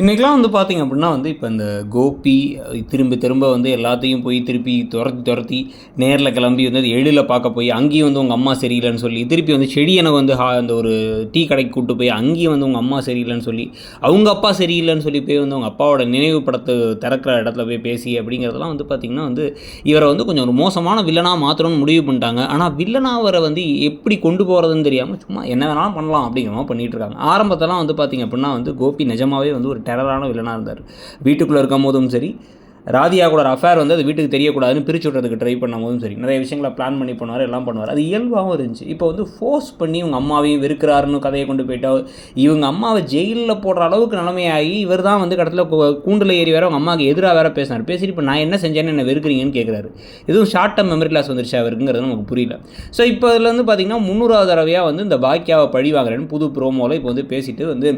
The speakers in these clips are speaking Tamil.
இன்றைக்கெலாம் வந்து பார்த்திங்க அப்படின்னா வந்து இப்போ இந்த கோபி திரும்ப திரும்ப வந்து எல்லாத்தையும் போய் திருப்பி துரத்தி நேரில் கிளம்பி வந்து எழில பார்க்க போய் அங்கேயும் வந்து உங்கள் அம்மா சரியில்லைன்னு சொல்லி திருப்பி வந்து செடியனை வந்து அந்த ஒரு டீ கடைக்கு கூப்பிட்டு போய் அங்கேயும் வந்து உங்கள் அம்மா சரியில்லைன்னு சொல்லி அவங்க அப்பா சரியில்லைன்னு சொல்லி போய் வந்து அவங்க அப்பாவோட நினைவு படத்தை திறக்கிற இடத்துல போய் பேசி அப்படிங்கிறதெல்லாம் வந்து பார்த்திங்கன்னா வந்து இவரை வந்து கொஞ்சம் ஒரு மோசமான வில்லனாக மாற்றணும்னு முடிவு பண்ணிட்டாங்க. ஆனால் வில்லனாவரை வந்து எப்படி கொண்டு போகிறதுன்னு தெரியாமல் சும்மா என்ன வேணாலும் பண்ணலாம் அப்படிங்கிற மாதிரி பண்ணிகிட்டு இருக்காங்க. ஆரம்பத்தெல்லாம் வந்து பார்த்திங்க அப்படின்னா வந்து கோபி நிஜமாகவே வந்து ஒரு டெரரான வில்லனாக இருந்தார். வீட்டுக்குள்ளே இருக்கும் போதும் சரி, ராதியா கூட ஒரு அஃபேர் வந்து அது வீட்டுக்கு தெரியக்கூடாதுன்னு பிரித்து விட்றதுக்கு ட்ரை பண்ணும் போதும் சரி, நிறைய விஷயங்களை பிளான் பண்ணி பண்ணுவார், எல்லாம் பண்ணுவார். அது இயல்பாகவும் இருந்துச்சு. இப்போ வந்து ஃபோர்ஸ் பண்ணி இவங்க அம்மாவையும் வெறுக்கிறாருன்னு கதையை கொண்டு போயிட்டா இவங்க அம்மாவை ஜெயிலில் போடுற அளவுக்கு நிலைமையாகி இவர் தான் வந்து கடத்தில் கூண்டில் ஏறி வேறு அவங்க அம்மாவுக்கு எதிராக வேறு பேசினார். பேசிட்டு இப்போ நான் என்ன செஞ்சேன்னு என்ன வெறுக்கிறீங்கன்னு கேட்குறாரு. எதுவும் ஷார்ட் டர்ம் மெமரி கிளாஸ் வந்துருச்சா அவருக்குங்கிறது நமக்கு புரியல. ஸோ இப்போ இதில் வந்து பார்த்திங்கன்னா 300வது தடவையாக வந்து இந்த பாக்கியாவை பழி வாங்குறேன்னு புது ப்ரோமோவில் இப்போ வந்து பேசிட்டு வந்து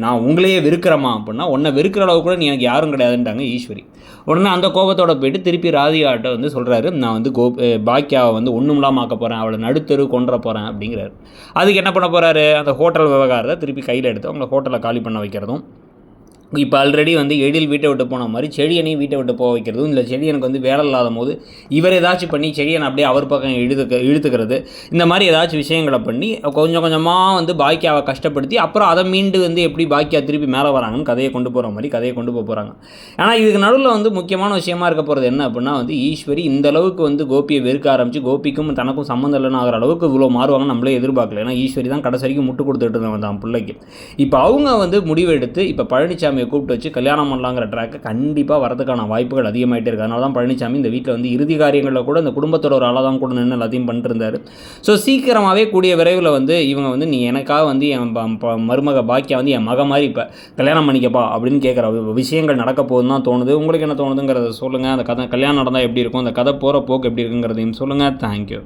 நான் உங்களையே வெறுக்கிறமா அப்படின்னா உன்னை வெறுக்கிற அளவுக்கு கூட நீ எனக்கு யாரும் கிடையாதுன்ட்டாங்க ஈஸ்வரி. உடனே அந்த கோபத்தோட போயிட்டு திருப்பி ராதிகாட்ட வந்து சொல்கிறாரு, நான் வந்து பாக்கியாவை வந்து ஒன்றுமில்லாமல் ஆக்க போகிறேன், அவளை நடுத்தரு கொன்ற போகிறேன் அப்படிங்கிறாரு. அதுக்கு என்ன பண்ண போகிறாரு, அந்த ஹோட்டல் விவகாரத்தை திருப்பி கையில் எடுத்து அவங்களை ஹோட்டலை காலி பண்ண வைக்கிறதும், இப்போ ஆல்ரெடி வந்து எழில் வீட்டை விட்டு போன மாதிரி செடியனையும் வீட்டை விட்டு போக வைக்கிறதும், இல்லை செடியனுக்கு வந்து வேலை இல்லாத போது இவர் ஏதாச்சும் பண்ணி செடியனை அப்படியே அவர் பக்கம் இழுத்துக்கிறது, இந்த மாதிரி ஏதாச்சும் விஷயங்களை பண்ணி கொஞ்சம் கொஞ்சமாக வந்து பாக்கியாவை கஷ்டப்படுத்தி அப்புறம் அதை மீண்டு வந்து எப்படி பாக்கியா திருப்பி மேலே வராங்கன்னு கதையை கொண்டு போகிற மாதிரி கதையை கொண்டு போக போகிறாங்க. ஆனால் இதுக்கு நடுவில் வந்து முக்கியமான விஷயமா இருக்க போகிறது என்ன அப்படின்னா வந்து ஈஸ்வரி இந்த அளவுக்கு வந்து கோபியை வெறுக்க ஆரம்பித்து கோபிக்கும் தனக்கும் சம்மந்தம் இல்லைன்னு ஆகிற அளவுக்கு இவ்வளோ மாறுவாங்க நம்மளே எதிர்பார்க்கல. ஏன்னா ஈஸ்வரி தான் கடைசி வரைக்கும் முட்டு கொடுத்துட்டு இருந்தவங்க தான் பிள்ளைக்கு. இப்போ அவங்க வந்து முடிவெடுத்து இப்போ பழனிசாமி கூப்பிட்டு வச்சு கல்யாணம் பண்ணலாங்கிற ட்ராக்கை கண்டிப்பாக வரதுக்கான வாய்ப்புகள் அதிகமாகிட்டே இருக்குது. அதனால தான் பழனிசாமி இந்த வீட்டில் வந்து இறுதி காரியங்களில் கூட இந்த குடும்பத்தோட ஒரு ஆளாக தான் கூட நின்று எல்லாத்தையும் பண்ணிருந்தார். ஸோ சீக்கிரமாகவே கூடிய விரைவில் வந்து இவங்க வந்து நீ எனக்காக வந்து என் மருமக பாக்கியா வந்து என் மக மாதிரி இப்போ கல்யாணம் பண்ணிக்கப்பா அப்படின்னு கேட்குற விஷயங்கள் நடக்க போகுதுன்னு தான் தோணுது. உங்களுக்கு என்ன தோணுதுங்கிறத சொல்லுங்கள். அந்த கதை கல்யாணம் நடந்தால் எப்படி இருக்கும், அந்த கதை போகிற போக்கு எப்படி இருக்குங்கிறதையும் சொல்லுங்கள். தேங்க்யூ.